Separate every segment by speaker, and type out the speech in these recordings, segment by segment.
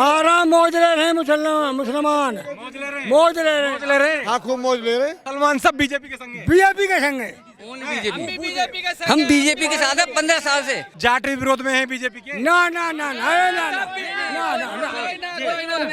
Speaker 1: आराम मौज ले रहे हैं मुसलमान मौज ले रहे हैं।
Speaker 2: हाँ खूब मौज ले रहे।
Speaker 3: सलमान सब बीजेपी के संग है।
Speaker 1: बीजेपी के संग है।
Speaker 4: हम बीजेपी के साथ है 15 साल से।
Speaker 3: जाट भी विरोध में है बीजेपी के।
Speaker 1: ना ना ना ना ना ना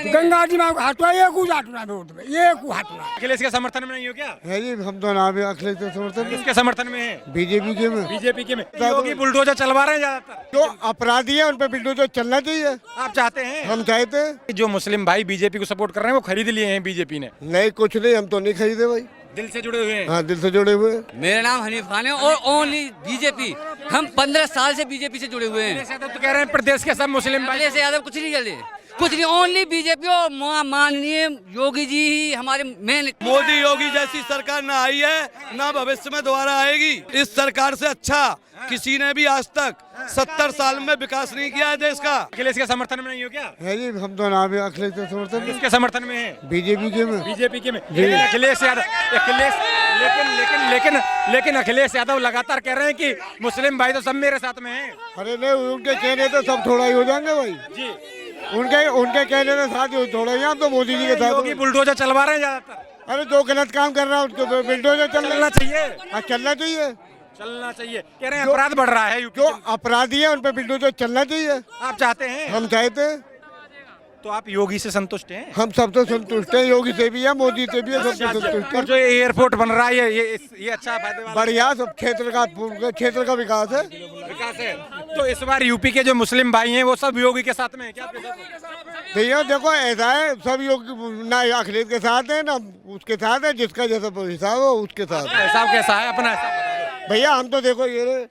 Speaker 1: गंगा जी में हटवा ये कुछ हटना वोट में ये कुछ हटना।
Speaker 3: अखिलेश के समर्थन में नहीं हो क्या?
Speaker 2: है जी, हम तो ना भी अखिलेश के समर्थन
Speaker 3: किसके समर्थन में है?
Speaker 2: बीजेपी के में।
Speaker 3: बीजेपी के में। योगी बुलडोजर चलवा रहे हैं ज्यादातर।
Speaker 2: जो अपराधी है उन पे बुलडोजर चलना चाहिए।
Speaker 3: आप चाहते हैं?
Speaker 2: हम चाहते हैं।
Speaker 3: जो मुस्लिम भाई बीजेपी को सपोर्ट कर रहे हैं वो खरीद लिए हैं बीजेपी ने।
Speaker 2: नहीं कुछ नहीं, हम तो नहीं खरीदे भाई।
Speaker 3: दिल से जुड़े हुए हैं।
Speaker 2: हाँ दिल से जुड़े हुए।
Speaker 4: मेरा नाम हनीफ खान है और ओनली बीजेपी। हम 15 साल से बीजेपी से जुड़े हुए हैं।
Speaker 3: तो कह रहे हैं प्रदेश के सब मुस्लिम भाई
Speaker 4: पहले से यादव कुछ नहीं चले, कुछ नहीं, ओनली बीजेपी और माननीय योगी जी ही हमारे मेन।
Speaker 5: मोदी योगी जैसी सरकार ना आई है ना भविष्य में दोबारा आएगी। इस सरकार से अच्छा किसी ने भी आज तक 70 साल में विकास नहीं किया है देश का।
Speaker 3: अखिलेश के समर्थन में नहीं हो क्या?
Speaker 2: है जी, हम तो ना भी अखिलेश के समर्थन।
Speaker 3: किसके समर्थन में है?
Speaker 2: बीजेपी के में।
Speaker 3: बीजेपी के में। लेकिन अखिलेश यादव लेकिन अखिलेश यादव लगातार कह रहे हैं कि मुस्लिम भाई तो सब मेरे साथ में हैं।
Speaker 2: अरे नहीं, उनके कहने तो सब थोड़ा ही हो जाएंगे भाई
Speaker 3: जी।
Speaker 2: उनके कहने से साथ ही थोड़ा ही। हम तो मोदी जी के साथ।
Speaker 3: योगी बुलडोजर चलवा रहे हैं ज्यादातर।
Speaker 2: अरे जो गलत काम कर रहा है उसको बुलडोजर
Speaker 3: चलना चाहिए।
Speaker 2: हाँ चलना चाहिए।
Speaker 3: चलना चाहिए। कह रहे हैं अपराध बढ़ रहा है यूपी
Speaker 2: जो
Speaker 3: में।
Speaker 2: अपराधी है उन पे बुलडोजर चलना चाहिए।
Speaker 3: आप चाहते हैं?
Speaker 2: हम चाहते हैं।
Speaker 3: तो आप योगी से संतुष्ट हैं?
Speaker 2: हम सब तो संतुष्ट हैं, योगी से भी है, मोदी से भी है, सबसे संतुष्ट
Speaker 3: और
Speaker 2: हैं।
Speaker 3: जो एयरपोर्ट बन रहा है ये अच्छा फायदे वाला
Speaker 2: बढ़िया, सब क्षेत्र का विकास है।
Speaker 3: विकास है। तो इस बार यूपी के जो मुस्लिम भाई हैं वो सब योगी के साथ में है क्या? आपके साथ?
Speaker 2: भैया देखो ऐसा है, सब योगी ना अखिलेश के साथ है ना उसके साथ है। जिसका जैसा हिसाब हो उसके साथ।
Speaker 3: हिसाब कैसा है? अपना हिसाब बता दो।
Speaker 2: भैया हम तो देखो ये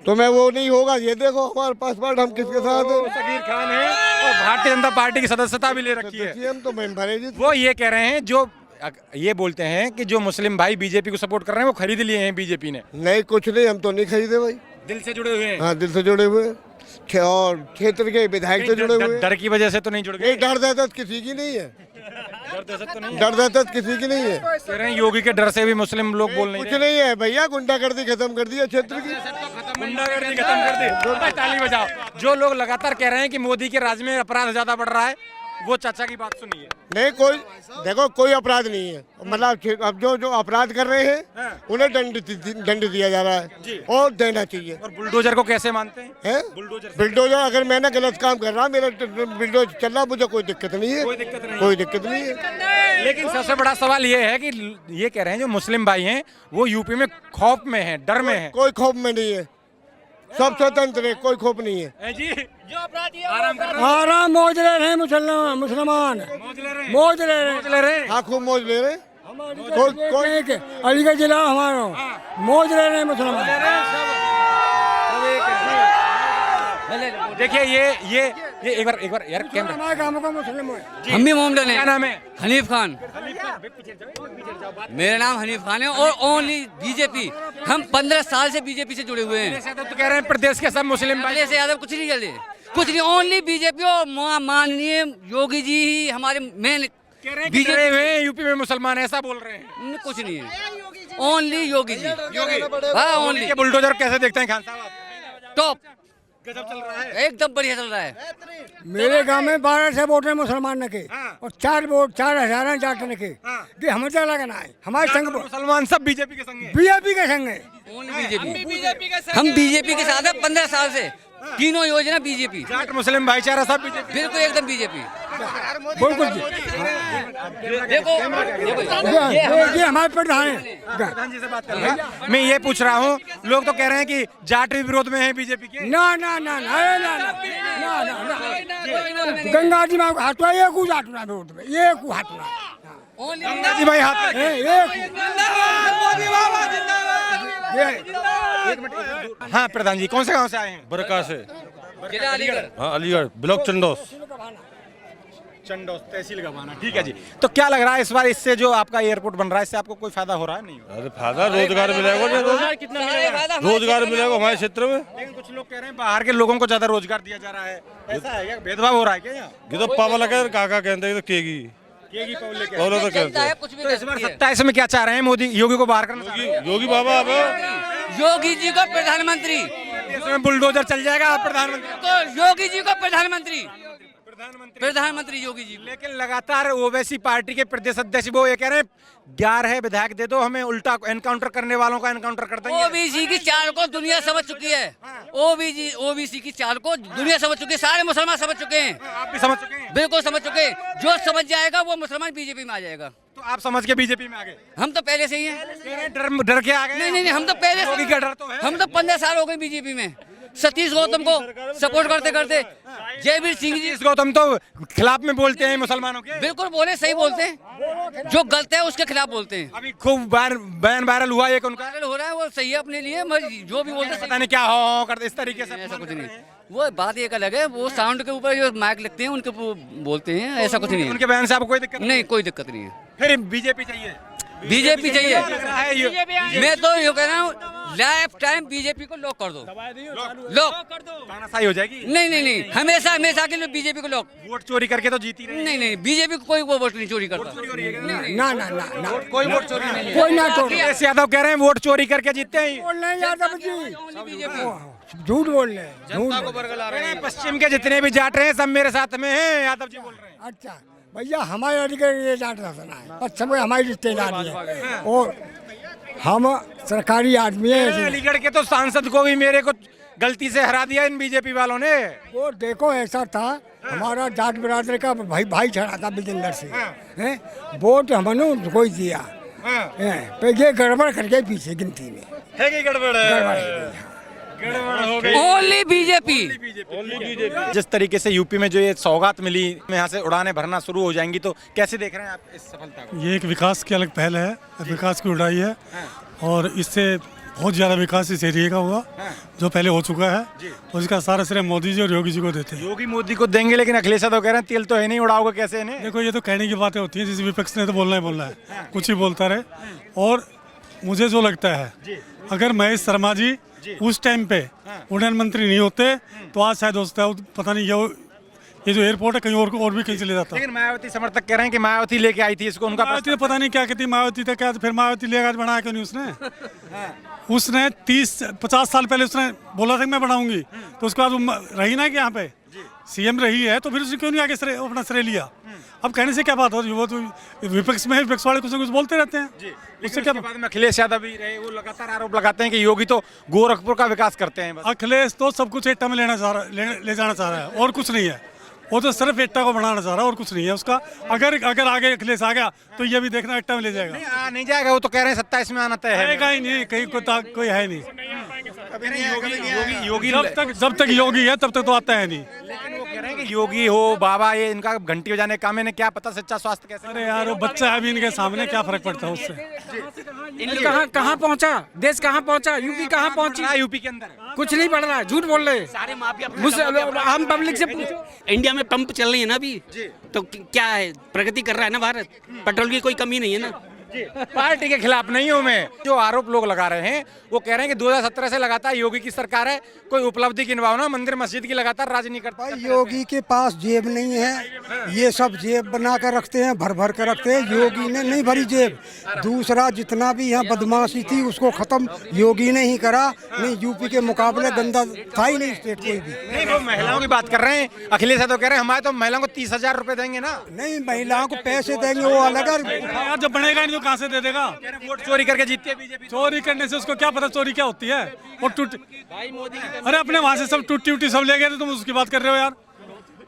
Speaker 2: तो मैं वो नहीं होगा। ये देखो हमारे पासपोर्ट, हम किसके साथ है?
Speaker 3: सगीर खान है और भारतीय जनता पार्टी की सदस्यता भी ले रखी है।
Speaker 2: हम तो मेंबर है जी।
Speaker 3: वो ये कह रहे हैं, जो ये बोलते हैं कि जो मुस्लिम भाई बीजेपी को सपोर्ट कर रहे हैं वो खरीद लिए हैं बीजेपी ने।
Speaker 2: नहीं कुछ नहीं, हम तो नहीं खरीदे भाई।
Speaker 3: दिल से जुड़े हुए हैं।
Speaker 2: हाँ दिल से जुड़े हुए और क्षेत्र के विधायक से जुड़े हुए।
Speaker 3: डर की वजह से तो नहीं जुड़ गए?
Speaker 2: डर दहशत किसी की नहीं है।
Speaker 3: डर दहशत तो नहीं?
Speaker 2: डर दहशत किसी की नहीं है।
Speaker 3: कह रहे हैं योगी के डर से भी मुस्लिम लोग बोल नहीं
Speaker 2: कुछ नहीं है भैया, गुंडागर्दी खत्म कर दिया क्षेत्र की।
Speaker 3: गुंडागर्दी खत्म कर दी। ताली बजाओ। जो लोग लगातार कह रहे हैं कि मोदी के राज में अपराध ज्यादा बढ़ रहा है, वो चाचा की बात सुनिए।
Speaker 2: नहीं कोई देखो कोई अपराध नहीं है। मतलब अब जो अपराध कर रहे हैं उन्हें दंड दिया जा रहा है और देना चाहिए।
Speaker 3: और बुलडोजर को कैसे मानते हैं?
Speaker 2: बुलडोजर अगर मैंने गलत काम कर रहा, मेरा बुलडोजर चल रहा, मुझे कोई दिक्कत नहीं है। कोई दिक्कत नहीं है।
Speaker 3: लेकिन सबसे बड़ा सवाल ये है कि ये कह रहे हैं जो मुस्लिम भाई हैं वो यूपी में खौफ में हैं, डर में हैं।
Speaker 2: कोई खौफ में नहीं है, सब स्वतंत्र है, कोई खौफ नहीं है
Speaker 3: जी।
Speaker 1: आराम मौज ले रहे हैं मुसलमान मौज ले रहे हैं।
Speaker 2: हाँ खूब मौज ले रहे।
Speaker 1: कोई अलीगढ़ जिला हमारा मौज ले रहे हैं मुसलमान।
Speaker 4: देखिए
Speaker 3: ये एक बार यार कैमरा।
Speaker 1: हमारे गाँव का मुस्लिम है।
Speaker 4: हम भी मोमडन है।
Speaker 3: क्या नाम है?
Speaker 4: हनीफ खान। मेरा नाम हनीफ खान है और ओनली बीजेपी। हम 15 साल से बीजेपी से जुड़े हुए हैं।
Speaker 3: तो कह रहे हैं प्रदेश के सब मुस्लिम भाई।
Speaker 4: पहले से यादव कुछ नहीं चले, कुछ नहीं, ओनली बीजेपी और माननीय योगी जी ही हमारे मेन।
Speaker 3: बीजेपी हुए यूपी में मुसलमान ऐसा बोल रहे हैं?
Speaker 4: कुछ नहीं है, ओनली योगी जी। हाँ ओनली।
Speaker 3: ये बुलडोजर कैसे देखते हैं खान साहब?
Speaker 4: टॉप
Speaker 3: गजब चल रहा है।
Speaker 4: एकदम बढ़िया चल रहा है।
Speaker 1: मेरे गांव में 12 से वोट है मुसलमान के और 4,000 जाट के। कि हमें क्या लगना है? हमारे संग
Speaker 3: मुसलमान सब बीजेपी के संग है।
Speaker 1: बीजेपी के संग है।
Speaker 4: हम बीजेपी के साथ है 15 साल से। तीनों योजना बीजेपी।
Speaker 3: जाट मुस्लिम भाईचारा सब बीजेपी।
Speaker 4: बिल्कुल एकदम बीजेपी।
Speaker 1: बिल्कुल
Speaker 4: देखो
Speaker 1: ये हमारे प्रधान है।
Speaker 3: प्रधान जी से बात कर रहे हैं। मैं ये पूछ रहा हूँ, लोग तो कह रहे हैं कि जाट भी विरोध में है बीजेपी के।
Speaker 1: ना ना ना ना ना ना गंगा जी में हटवा ये कुछ हटना वोट में ये कुछ हटना।
Speaker 3: गंगा जी भाई हाथ हाँ प्रधान जी कौन से गांव से आए हैं?
Speaker 6: बरका से।
Speaker 4: अलीगढ़।
Speaker 6: हाँ अलीगढ़ ब्लॉक चंडोस
Speaker 3: तहसील गवाना। ठीक है जी। तो क्या लग रहा है इस बार इससे जो आपका एयरपोर्ट बन रहा है इससे आपको कोई फायदा हो रहा है? नहीं हो रहा?
Speaker 6: अरे फायदा रोजगार मिलेगा।
Speaker 3: कितना मिलेगा?
Speaker 6: रोजगार मिलेगा हमारे क्षेत्र में।
Speaker 3: लेकिन कुछ लोग कह रहे हैं बाहर के लोगों को ज्यादा रोजगार दिया जा रहा है, ऐसा है क्या? भेदभाव हो रहा है क्या यहाँ?
Speaker 6: ये तो पावा लगा काका कहते हैं तो केगी पौलो तो कहते हैं।
Speaker 3: तो इस बार 27 में क्या चाह रहे हैं? मोदी योगी को बाहर करना चाह रहे हैं?
Speaker 6: योगी बाबा अब
Speaker 4: योगी जी को प्रधानमंत्री।
Speaker 3: इसमें बुलडोजर चल जाएगा प्रधानमंत्री।
Speaker 4: तो योगी जी को प्रधानमंत्री। प्रधानमंत्री योगी जी।
Speaker 3: लेकिन लगातार ओवैसी पार्टी के प्रदेश अध्यक्ष वो ये कह रहे हैं 11 विधायक दे दो, हमें उल्टा एनकाउंटर करने वालों का एनकाउंटर कर देंगे।
Speaker 4: ओबीसी की चाल को दुनिया समझ चुकी है। ओबीसी की चाल को दुनिया समझ चुकी है, सारे मुसलमान समझ चुके हैं।
Speaker 3: आप भी समझ चुके हैं?
Speaker 4: बिल्कुल समझ चुके हैं। जो समझ जाएगा वो मुसलमान बीजेपी में आ जाएगा।
Speaker 3: तो आप समझ के बीजेपी में आ गए?
Speaker 4: हम तो पहले से ही हैं।
Speaker 3: डर के आ गए?
Speaker 4: नहीं, हम तो पहले
Speaker 3: योगी का डर तो है।
Speaker 4: हम तो 15 साल हो गए बीजेपी में, सतीश गौतम को सपोर्ट करते करते। जयवीर सिंह जी
Speaker 3: सतीश गौतम तो खिलाफ में बोलते हैं मुसलमानों के।
Speaker 4: बिल्कुल बोले, सही बोलते हैं, जो गलत है उसके खिलाफ बोलते हैं।
Speaker 3: अभी खूब बयान वायरल हुआ एक उनका,
Speaker 4: वायरल हो रहा है, वो सही है अपने लिए, जो भी बोलते हैं
Speaker 3: पता नहीं क्या हो करते इस तरीके से।
Speaker 4: ऐसा कुछ नहीं, वो बात एक अलग है। वो साउंड के ऊपर जो माइक लगते हैं उनके बोलते हैं, ऐसा कुछ नहीं है।
Speaker 3: उनके बयान से आपको कोई दिक्कत
Speaker 4: नहीं, कोई दिक्कत नहीं है।
Speaker 3: फिर बीजेपी चाहिए?
Speaker 4: बीजेपी चाहिए।
Speaker 3: लग रहा है
Speaker 4: मैं तो ये कह रहा हूँ, लाइफ टाइम बीजेपी को लॉक कर दो। लॉक
Speaker 3: तानाशाही हो जाएगी?
Speaker 4: नहीं, हमेशा के लिए बीजेपी को लॉक।
Speaker 3: वोट चोरी करके तो जीती रही।
Speaker 4: नहीं, बीजेपी को कोई वोट नहीं चोरी करता।
Speaker 1: ना ना ना ना,
Speaker 3: कोई वोट चोरी नहीं,
Speaker 1: कोई ना तोड़।
Speaker 3: अखिलेश यादव कह रहे हैं वोट चोरी करके जीतते हैं।
Speaker 1: बोल रहे हैं यादव जी, झूठ बोल रहे हैं, झूठ।
Speaker 3: पश्चिम के जितने भी जाट रहे हैं सब मेरे साथ में हैं, यादव जी बोल रहे हैं।
Speaker 1: अच्छा भैया, हमारे अधिकार ये जाट रखना है, पश्चिम में हमारी रिश्तेदारी है और हम सरकारी आदमी है।
Speaker 3: अलीगढ़ के तो सांसद को भी मेरे को गलती से हरा दिया इन बीजेपी वालों ने।
Speaker 1: वो देखो ऐसा था, हमारा जाट बिरादरी का भाई छड़ा था विजेंद्र से, हैं वोट हमने उनको ही दिया, तो ये गड़बड़ करके पीछे गिनती में
Speaker 3: है कि गड़बड़ है?
Speaker 4: Only BJP.
Speaker 3: जिस तरीके से यूपी में जो ये सौगात मिली, यहाँ से उड़ानें भरना शुरू हो जाएंगी, तो कैसे देख रहे हैं आप इस सफलता को?
Speaker 7: ये एक विकास की अलग पहल है, विकास की उड़ाई है और इससे बहुत ज़्यादा विकास इस एरिया का हुआ जो पहले हो चुका है। तो इसका सारा श्रेय मोदी जी और योगी जी को देते हैं।
Speaker 3: योगी मोदी को देंगे, लेकिन अखिलेश यादव कह रहे हैं तेल तो है नहीं, उड़ाओगे कैसे इन्हें?
Speaker 7: देखो, ये तो कहने की बातें होती हैं, जिस विपक्ष ने तो बोलना है, कुछ ही बोलता रहे। और मुझे जो लगता है, अगर महेश शर्मा जी उस टाइम पे उड़ान मंत्री नहीं होते तो आज शायद होता है, पता नहीं ये जो एयरपोर्ट है कहीं और भी कहीं चले जाता।
Speaker 3: लेकिन मायावती समर्थक कह रहे हैं कि मायावती लेके आई थी इसको, उनका
Speaker 7: मायावती ने पता नहीं क्या कहती, मायावती था क्या, फिर मायावती लेगा बनाया क्यों नहीं उसने 30-50 साल पहले उसने बोला था कि मैं बनाऊंगी, तो उसके बाद वो रही ना कि यहाँ पे सीएम रही है, तो फिर उसने क्यों नहीं आगे अपना श्रेय लिया? अब कहने से क्या बात हो, वो तो विपक्ष में विपक्ष वाले कुछ न कुछ बोलते रहते हैं। उससे क्या
Speaker 3: बाद में अखिलेश यादव भी रहे, वो लगातार आरोप लगाते हैं कि योगी तो गोरखपुर का विकास करते हैं बस।
Speaker 7: अखिलेश तो सब कुछ एट्टा में ले जाना चाह रहा है और कुछ नहीं है। वो तो सिर्फ एट्टा को बढ़ाना चाह रहा है और कुछ नहीं है उसका। अगर आगे अखिलेश आ गया तो ये भी देखना एट्टा में ले जाएगा।
Speaker 3: नहीं जाएगा, वो तो कह रहे हैं 27 में आना तय है।
Speaker 7: ही नहीं, कहीं कोई है नहीं।
Speaker 3: योगी
Speaker 7: जब तक योगी है तब तक तो आता है नहीं।
Speaker 3: लेकिन वो कह रहे हैं कि योगी हो बाबा, ये इनका घंटी बजाने का काम है, क्या पता सच्चा स्वास्थ्य कैसे।
Speaker 7: अरे यार, वो बच्चा है अभी इनके सामने, क्या फर्क पड़ता है उससे?
Speaker 8: कहाँ पहुँचा देश, कहाँ पहुँचा यूपी, कहाँ पहुँची?
Speaker 3: यूपी के अंदर
Speaker 8: कुछ नहीं बढ़ रहा है, झूठ बोल रहे
Speaker 9: सारे माफिया।
Speaker 8: हम पब्लिक से
Speaker 9: इंडिया में पंप चल रही है ना अभी, तो क्या है, प्रगति कर रहा है ना भारत, पेट्रोल की कोई कमी नहीं है ना।
Speaker 3: पार्टी के खिलाफ नहीं हूँ मैं। जो आरोप लोग लगा रहे हैं वो कह रहे हैं कि 2017 से लगातार योगी की सरकार है, कोई उपलब्धि गिनवाओ ना, मंदिर मस्जिद की लगातार राज नहीं करता।
Speaker 10: योगी के पास जेब नहीं है, ये सब जेब बना कर रखते हैं, भर कर रखते हैं। योगी ने नहीं भरी जेब। दूसरा, जितना भी यहाँ बदमाशी थी उसको खत्म योगी ने ही करा। नहीं, यूपी के मुकाबले गंदा था ही नहीं स्टेट कोई भी।
Speaker 3: नहीं, वो महिलाओं की बात कर रहे हैं, अखिलेश यादव कह रहे हैं हमारे तो महिलाओं को 30,000 रुपए देंगे ना।
Speaker 10: नहीं, महिलाओं को पैसे देंगे वो अलग
Speaker 7: यार, जब बनेगा नहीं तो कहाँ से दे देगा?
Speaker 3: वोट चोरी करके जीतती है बीजेपी।
Speaker 7: चोरी करने से उसको क्या पता चोरी क्या होती है? और अरे अपने वहाँ से सब टूटी सब ले गए थे, तुम उसकी बात कर रहे हो यार।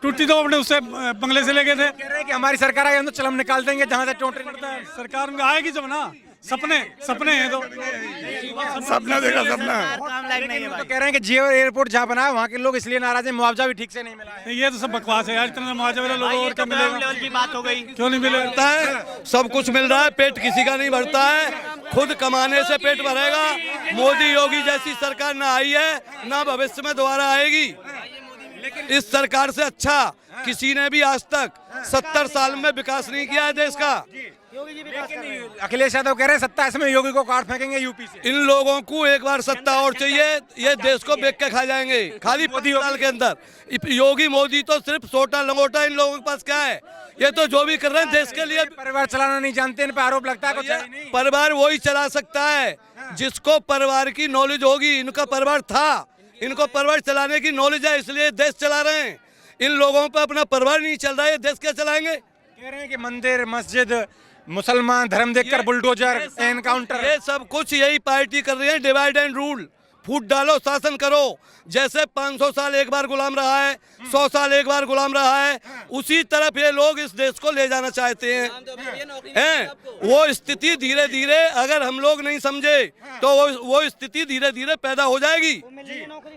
Speaker 7: टूटी तो अपने उससे बंगले से ले गए थे।
Speaker 3: कह रहे हैं कि हमारी सरकार आएगी तो चलम निकाल देंगे जहाँ से टोटे पड़ता है।
Speaker 7: सरकार में आएगी जब ना, सपने हैं तो
Speaker 2: सपना देखा सपना।
Speaker 3: तो कह रहे हैं कि जेवर एयरपोर्ट जहाँ बना है वहाँ के लोग इसलिए नाराज हैं, मुआवजा भी ठीक से नहीं मिला है।
Speaker 7: ये तो सब बकवास है यार, इतना मुआवजा वाला लोगों और क्या मिलेगा?
Speaker 9: की बात हो गई,
Speaker 7: क्यों नहीं मिलेगा?
Speaker 5: सब कुछ मिल रहा है, पेट किसी का नहीं भरता है, खुद कमाने से पेट भरेगा। मोदी योगी जैसी सरकार ना आई है, ना भविष्य में दोबारा आएगी। इस सरकार से अच्छा किसी ने भी आज तक 70 साल में विकास नहीं किया है देश का।
Speaker 3: अखिलेश यादव कह रहे हैं 27 में योगी को काट फेंकेंगे यूपी से।
Speaker 5: इन लोगों को एक बार सत्ता और चाहिए, ये देश को बेच के खा जाएंगे खाली 50 साल के अंदर। योगी मोदी तो सिर्फ सोटा लंगोटा, इन लोगों के पास क्या है? ये तो जो भी कर रहे हैं देश के लिए।
Speaker 3: परिवार चलाना नहीं जानते, इन पे आरोप लगता है। कुछ नहीं।
Speaker 5: परिवार वही चला सकता है जिसको परिवार की नॉलेज होगी। इनका परिवार था, इनको परिवार चलाने की नॉलेज है, इसलिए देश चला रहे हैं। इन लोगों पर अपना परिवार नहीं चल रहा है, देश क्या चलाएंगे?
Speaker 3: कह रहे हैं कि मंदिर मस्जिद मुसलमान धर्म देखकर बुलडोजर एनकाउंटर,
Speaker 5: ये सब कुछ यही पार्टी कर रही है। डिवाइड एंड रूल, फूट डालो, शासन करो। जैसे 500 साल एक बार गुलाम रहा है, 100 साल एक बार गुलाम रहा है, उसी तरफ ये लोग इस देश को ले जाना चाहते हैं। वो स्थिति धीरे धीरे अगर हम लोग नहीं समझे तो वो स्थिति धीरे धीरे पैदा हो जाएगी।